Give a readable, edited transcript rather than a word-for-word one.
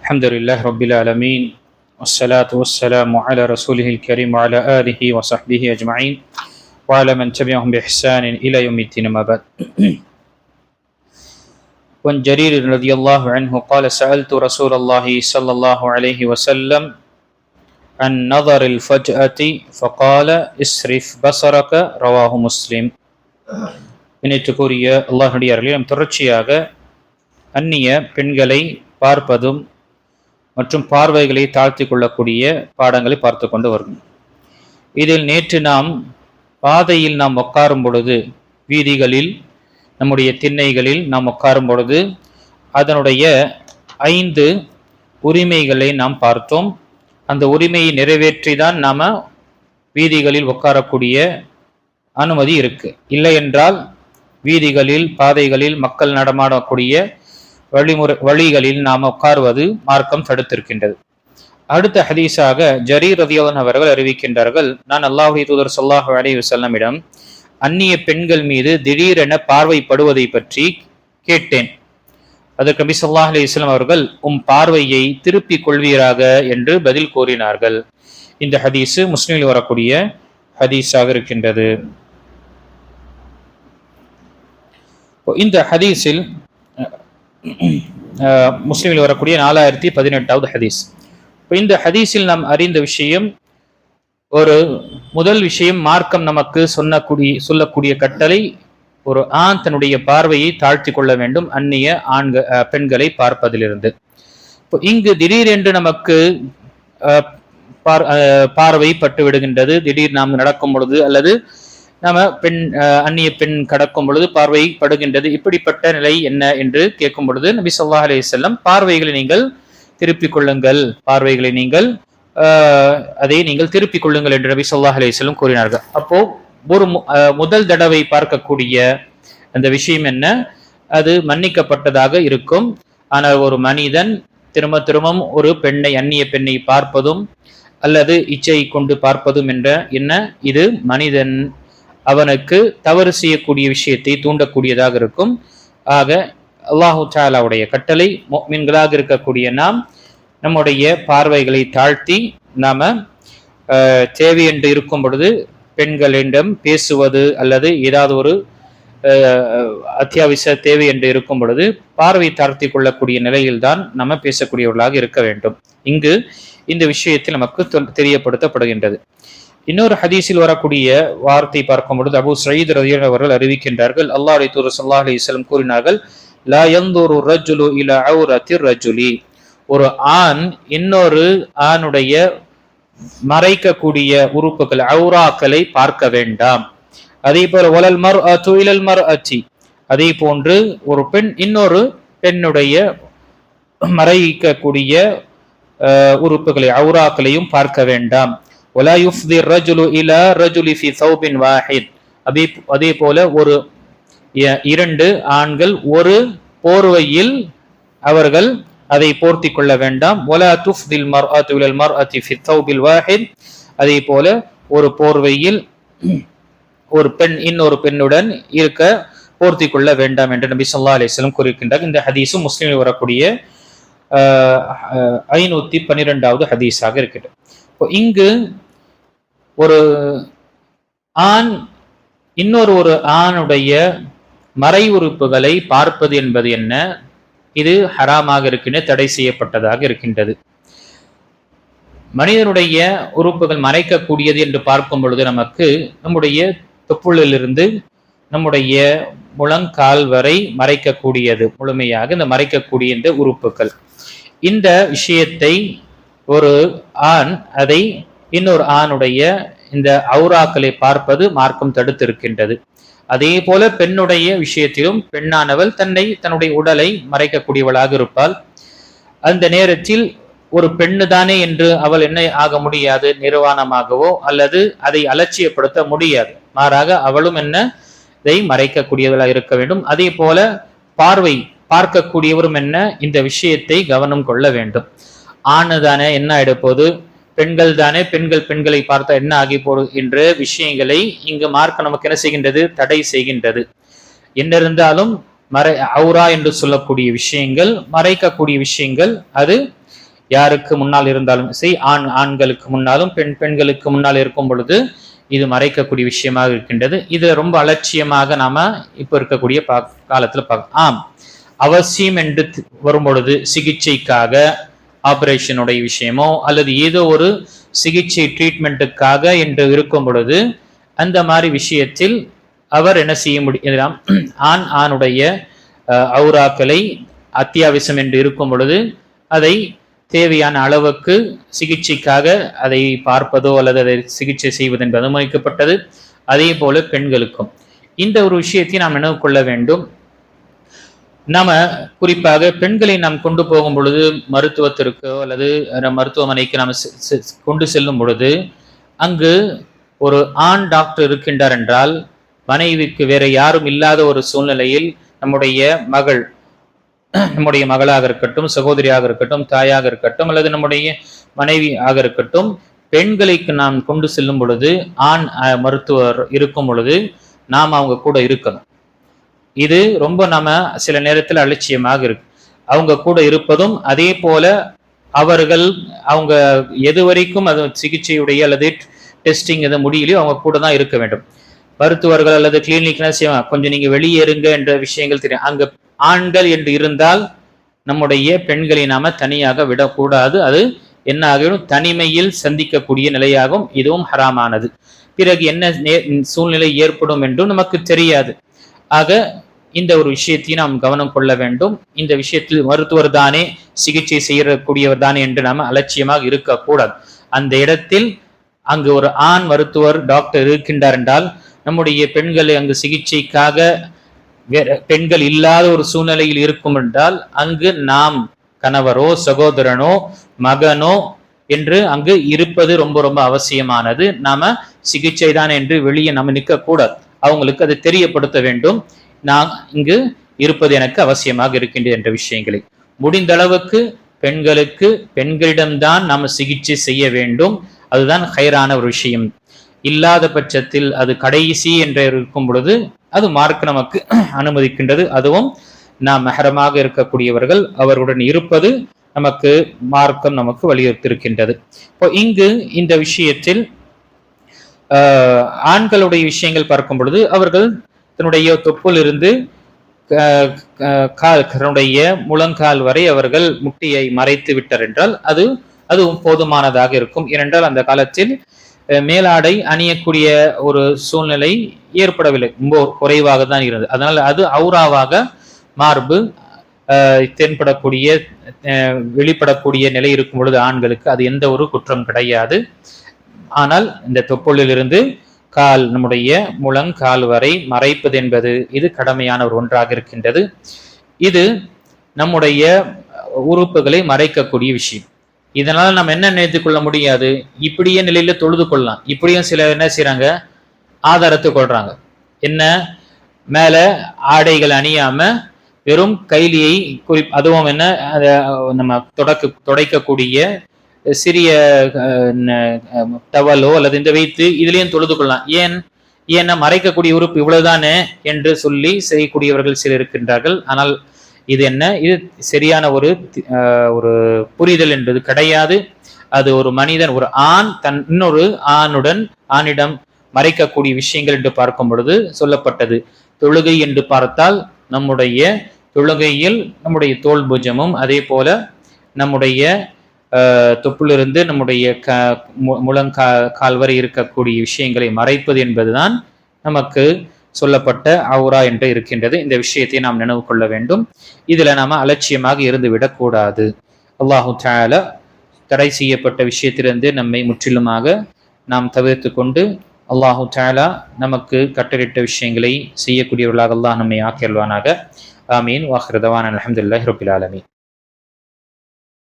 الحمد لله رب العالمين والصلاة والسلام على رسوله الكريم وعلى آله وصحبه أجمعين وعلى من تبعهم بإحسان إلى يوم الدين ما بعد. وعن جرير رضي الله عنه قال سألت رسول الله صلى الله عليه وسلم عن نظر الفجأة فقال اسرف بصرك رواه مسلم. இணைத்துக்குரிய அல்லாஹ்வுடைய நம் தொடர்ச்சியாக அந்நிய பெண்களை பார்ப்பதும் மற்றும் பார்வைகளை தாழ்த்தி கொள்ளக்கூடிய பாடங்களை பார்த்து கொண்டு வரும். இதில் நேற்று நாம் பாதையில் நாம் உட்காரும் பொழுது, வீதிகளில் நம்முடைய திண்ணைகளில் நாம் உட்காரும் பொழுது அதனுடைய 5 உரிமைகளை நாம் பார்த்தோம். அந்த உரிமையை நிறைவேற்றி தான் நாம வீதிகளில் உட்காரக்கூடிய அனுமதி இருக்கு. இல்லை என்றால் வீதிகளில் பாதைகளில் மக்கள் நடமாடக்கூடிய வழிகளில் நாம் உட்காருவது மார்க்கம் தடுத்திருக்கின்றது. அடுத்த ஹதீஸாக ஜரீர் ரலியல்லாஹு அவர்கள் அறிவிக்கின்றார்கள், நான் அல்லாஹ்வுடைய தூதர் ஸல்லல்லாஹு அலைஹி வஸல்லமிடம் அந்நிய பெண்கள் மீது திடீரென பார்வைப்படுவதை பற்றி கேட்டேன். அதற்கு நபி ஸல்லல்லாஹு அலைஹி வஸல்லம் அவர்கள் பார்வையை திருப்பிக் கொள்வீராக என்று பதில் கூறினார்கள். இந்த ஹதீஸ் முஸ்லிமில் வரக்கூடிய ஹதீஸாக இருக்கின்றது. இந்த ஹதீஸில் முஸ்லிமில் வரக்கூடிய 4018வது ஹதீஸ். இந்த ஹதீஸில் நாம் அறிந்த விஷயம், ஒரு முதல் விஷயம், மார்க்கம் நமக்கு சொல்லக்கூடிய கட்டளை, ஒரு ஆண் தன்னுடைய பார்வையை தாழ்த்தி கொள்ள வேண்டும் அந்நிய பெண்களை பார்ப்பதிலிருந்து. இப்போ இங்கு திடீரென்று நமக்கு பார்வை பட்டு விடுகின்றது. திடீர் நாம் நடக்கும் பொழுது அல்லது நாம அந்நிய பெண் கடக்கும் பொழுது பார்வை படுகின்றது. இப்படிப்பட்ட நிலை என்ன என்று கேட்கும் பொழுது நபி ஸல்லல்லாஹு அலைஹி வஸல்லம் பார்வைகளை நீங்கள் திருப்பிக் கொள்ளுங்கள், பார்வைகளை நீங்கள் அதை நீங்கள் திருப்பிக் கொள்ளுங்கள் என்று நபி ஸல்லல்லாஹு அலைஹி வஸல்லம் கூறினார்கள். அப்போ ஒரு முதல் தடவை பார்க்கக்கூடிய அந்த விஷயம் என்ன, அது மன்னிக்கப்பட்டதாக இருக்கும். ஆனால் ஒரு மனிதன் திரும்பவும் ஒரு பெண்ணை, அந்நிய பெண்ணை பார்ப்பதும் அல்லது இச்சை கொண்டு பார்ப்பதும் என்ற என்ன, இது மனிதன் அவனுக்கு தவறு செய்யக்கூடிய விஷயத்தை தூண்டக்கூடியதாக இருக்கும். ஆக அல்லாஹு தஆலாவுடைய கட்டளை, முஃமின்களாக இருக்கக்கூடிய நாம் நம்முடைய பார்வைகளை தாழ்த்தி நாம தேவை என்று இருக்கும் பொழுது பெண்களிடம் பேசுவது அல்லது ஏதாவது ஒரு அத்தியாவசிய தேவை என்று இருக்கும் பொழுது பார்வை தாழ்த்தி கொள்ளக்கூடிய நிலையில்தான் நம்ம பேசக்கூடியவர்களாக இருக்க வேண்டும். இங்கு இந்த விஷயத்தில் நமக்கு தெரியப்படுத்தப்படுகின்றது. இன்னொரு ஹதீஸில் வரக்கூடிய வார்த்தை பார்க்கும் பொழுது அபூ சயீத் ரலியல்லாஹு அவர்கள் அறிவிக்கின்றார்கள், அல்லாஹ்வுடைய தூதர் ஸல்லல்லாஹு அலைஹி வஸல்லம் கூறினார்கள், லா யன்துரு ரஜுலு இலா அவ்ரத்தி ரஜுலி, ஒரு ஆண் இன்னொரு ஆணுடைய மறைக்கக்கூடிய உறுப்புகள், அவுராக்களை பார்க்க வேண்டாம். அதே போல வலல் மர்அத்து இலல் மர்அத்தி, அதே போன்று ஒரு பெண் இன்னொரு பெண்ணுடைய மறைக்கக்கூடிய உறுப்புகளை, அவுராக்களையும் பார்க்க வேண்டாம். ولا يفضي الرجل الى رجل في ثوب واحد, அதே போல ஒரு 2 ஆண்கள் ஒரு போர்வையில் அவர்கள் அதை போர்த்தி கொள்ள வேண்டாம். ولا تفضي المرأة الى المرأة في الثوب الواحد, அதே போல ஒரு போர்வையில் ஒரு பெண் இன்னொரு பெண்ணுடன் இருக்க போர்த்தி கொள்ள வேண்டாம் என்று நபி ஸல்லல்லாஹு அலைஹி வஸல்லம் கூறுகின்றார். இந்த ஹதீஸும் முஸ்லிமில் வரக்கூடிய 512வது ஹதீஸாக இருக்கிறது. இப்போ இங்கு ஒரு ஆண் இன்னொரு ஆணுடைய மறை உறுப்புகளை பார்ப்பது என்பது என்ன, இது ஹராமாக இருக்கின்ற, தடை செய்யப்பட்டதாக இருக்கின்றது. மனிதனுடைய உறுப்புகள் மறைக்கக்கூடியது என்று பார்க்கும் பொழுது நமக்கு நம்முடைய தொப்புளிலிருந்து நம்முடைய முழங்கால் வரை மறைக்கக்கூடியது, முழுமையாக இந்த மறைக்கக்கூடிய இந்த உறுப்புகள். இந்த விஷயத்தை ஒரு ஆண் அதை இன்னொரு ஆணுடைய இந்த அவுராக்களை பார்ப்பது மார்க்கம் தடுத்திருக்கின்றது. அதே போல பெண்ணுடைய விஷயத்திலும் பெண்ணானவள் தன்னுடைய உடலை மறைக்கக்கூடியவளாக இருப்பாள். அந்த நேரத்தில் ஒரு பெண்ணு தானே என்று அவள் என்ன ஆக முடியாது, நிர்வாணமாகவோ அல்லது அதை அலட்சியப்படுத்த முடியாது. மாறாக அவளும் என்ன, இதை மறைக்கக்கூடியவளாக இருக்க வேண்டும். அதே போல பார்க்கக்கூடியவரும் என்ன, இந்த விஷயத்தை கவனம் கொள்ள வேண்டும். ஆணு தானே, என்ன ஆயிடப்போது, பெண்கள் தானே, பெண்களை பார்த்தா என்ன ஆகி போடும் என்ற விஷயங்களை இங்கு மார்க்க நமக்கு என்ன செய்கின்றது, தடை செய்கின்றது. என்ன இருந்தாலும் அவுரா என்று சொல்லக்கூடிய விஷயங்கள், மறைக்கக்கூடிய விஷயங்கள், அது யாருக்கு முன்னால் இருந்தாலும் சரி, ஆண்களுக்கு முன்னாலும் பெண்களுக்கு முன்னால் இருக்கும் பொழுது இது மறைக்கக்கூடிய விஷயமாக இருக்கின்றது. இது ரொம்ப அலட்சியமாக நாம இப்ப இருக்கக்கூடிய காலத்துல பார்க்கலாம். அவசியம் என்று வரும் பொழுது சிகிச்சைக்காக ஆபரேஷனுடைய விஷயமோ அல்லது ஏதோ ஒரு சிகிச்சை ட்ரீட்மெண்ட்டுக்காக என்று இருக்கும் பொழுது அந்த மாதிரி விஷயத்தில் அவர் என்ன செய்ய முடியும், ஆணுடைய ஔராக்களை அத்தியாவசியம் என்று இருக்கும் பொழுது அதை தேவையான அளவுக்கு சிகிச்சைக்காக அதை பார்ப்பதோ அல்லது அதை சிகிச்சை செய்வது என்று அனுமதிக்கப்பட்டது. அதே போல பெண்களுக்கும் இந்த ஒரு விஷயத்தை நாம் நினைவு கொள்ள வேண்டும். நாம குறிப்பாக பெண்களை நாம் கொண்டு போகும் பொழுது மருத்துவத்திற்கோ அல்லது மருத்துவமனைக்கு நாம் கொண்டு செல்லும் பொழுது அங்கு ஒரு ஆண் டாக்டர் இருக்கின்றார் என்றால் மனைவிக்கு வேற யாரும் இல்லாத ஒரு சூழ்நிலையில் நம்முடைய மகளாக இருக்கட்டும், சகோதரியாக இருக்கட்டும், தாயாக இருக்கட்டும் அல்லது நம்முடைய மனைவி ஆக இருக்கட்டும், பெண்களுக்கு நாம் கொண்டு செல்லும் பொழுது ஆண் மருத்துவர் இருக்கும் பொழுது நாம் அவங்க கூட இருக்கணும். இது ரொம்ப நம்ம சில நேரத்தில் அலட்சியமாக இருக்கு. அவங்க கூட இருப்பதும் அதே போல அவங்க எது வரைக்கும் அது சிகிச்சையுடைய அல்லது டெஸ்டிங் எது முடியலையோ அவங்க கூட தான் இருக்க வேண்டும். மருத்துவர்கள் அல்லது கிளினிக்னா செய்வாங்க, கொஞ்சம் நீங்க வெளியேறுங்க என்ற விஷயங்கள் தெரியும். அங்க ஆண்கள் என்று இருந்தால் நம்முடைய பெண்களை நாம தனியாக விடக்கூடாது. அது என்ன ஆகிடும், தனிமையில் சந்திக்கக்கூடிய நிலையாகும். இதுவும் ஹராமானது. பிறகு என்ன சூழ்நிலை ஏற்படும் என்றும் நமக்கு தெரியாது. ஆக இந்த ஒரு விஷயத்தையும் நாம் கவனம் கொள்ள வேண்டும். இந்த விஷயத்தில் மருத்துவர் தானே, சிகிச்சை செய்யக்கூடியவர் தானே என்று நாம அலட்சியமாக இருக்கக்கூடாது. அந்த இடத்தில் அங்கு ஒரு ஆண் மருத்துவர் டாக்டர் இருக்கின்றார் என்றால் நம்முடைய பெண்களை அங்கு சிகிச்சைக்காக பெண்கள் இல்லாத ஒரு சூழ்நிலையில் இருக்கும் என்றால் அங்கு நாம் கணவரோ சகோதரனோ மகனோ என்று அங்கு இருப்பது ரொம்ப ரொம்ப அவசியமானது. நாம சிகிச்சை தான் என்று வெளியே நம்ம நிற்க கூடாது. அவங்களுக்கு அதை தெரியப்படுத்த வேண்டும், நான் இங்கு இருப்பது எனக்கு அவசியமாக இருக்கின்றது என்ற விஷயங்களை முடிந்த அளவுக்கு பெண்களிடம்தான் நாம சிகிச்சை செய்ய வேண்டும். அதுதான் ஹைரான ஒரு விஷயம். இல்லாத பட்சத்தில் அது கடைசி என்று இருக்கும் பொழுது அது மார்க் நமக்கு அனுமதிக்கின்றது. அதுவும் நாம் மெஹரமாக இருக்கக்கூடியவர்கள் அவர்களுடன் இருப்பது நமக்கு மார்க்கம் நமக்கு வலியுறுத்திருக்கின்றது. இப்போ இங்கு இந்த விஷயத்தில் ஆண்களுடைய விஷயங்கள் பார்க்கும் பொழுது அவர்கள் தன்னுடைய தொப்புள் இருந்து தன்னுடைய முழங்கால் வரை அவர்கள் முட்டியை மறைத்து விட்டார் என்றால் அதுவும் போதுமானதாக இருக்கும். ஏனென்றால் அந்த காலத்தில் மேலாடை அணியக்கூடிய ஒரு சூழ்நிலை ஏற்படவில்லை, ரொம்ப குறைவாக தான் இருந்தது. அதனால் அது ஔராவாக மார்பு தென்படக்கூடிய வெளிப்படக்கூடிய நிலை இருக்கும் பொழுது ஆண்களுக்கு அது எந்த ஒரு குற்றம் கிடையாது. ஆனால் இந்த தொப்புளிலிருந்து நம்முடைய முழங்கால் வரை மறைப்பது என்பது இது கடமையான ஒரு ஒன்றாக இருக்கின்றது. இது நம்முடைய உறுப்புகளை மறைக்கக்கூடிய விஷயம். இதனால நம்ம என்ன நினைத்து கொள்ள முடியாது, இப்படியே நிலையில தொழுது கொள்ளலாம். இப்படியும் சில என்ன செய்யறாங்க, ஆதாரத்தை கொள்றாங்க. என்ன, மேல ஆடைகள் அணியாம வெறும் கைலியை அதுவும் என்ன நம்ம துடைக்கக்கூடிய சிறிய டவலோ அல்லது இந்த வைத்து இதுலயும் தொழுது கொள்ளலாம். ஏன்னா மறைக்கக்கூடிய உறுப்பு இவ்வளவுதானே என்று சொல்லி செய்யக்கூடியவர்கள் சிலர் இருக்கின்றார்கள். ஆனால் இது என்ன, இது சரியான ஒரு புரிதல் என்பது கிடையாது. அது ஒரு மனிதன், ஒரு ஆண் இன்னொரு ஆணிடம் மறைக்கக்கூடிய விஷயங்கள் என்று பார்க்கும் பொழுது சொல்லப்பட்டது. தொழுகை என்று பார்த்தால் நம்முடைய தொழுகையில் நம்முடைய தோல் பூஜமும் அதே போல நம்முடைய தொப்புளிலிருந்து நம்முடைய முழங்கால் வரை இருக்கக்கூடிய விஷயங்களை மறைப்பது என்பதுதான் நமக்கு சொல்லப்பட்ட ஔரா என்று இருக்கின்றது. இந்த விஷயத்தை நாம் நினைவு கொள்ள வேண்டும். இதுல நாம அலட்சியமாக இருந்து விடக்கூடாது. அல்லாஹு தஆலா தடை செய்யப்பட்ட விஷயத்திலிருந்து நம்மை முற்றிலுமாக நாம் தவிர்த்து கொண்டு அல்லாஹு தஆலா நமக்கு கட்டளையிட்ட விஷயங்களை செய்யக்கூடியவர்களாக அல்லாஹ் நம்மை ஆக்கியல்வானாக. ஆமீன். வாஹிரு தவானா அல்ஹம்துலில்லாஹி ரப்பில் ஆலமீன்.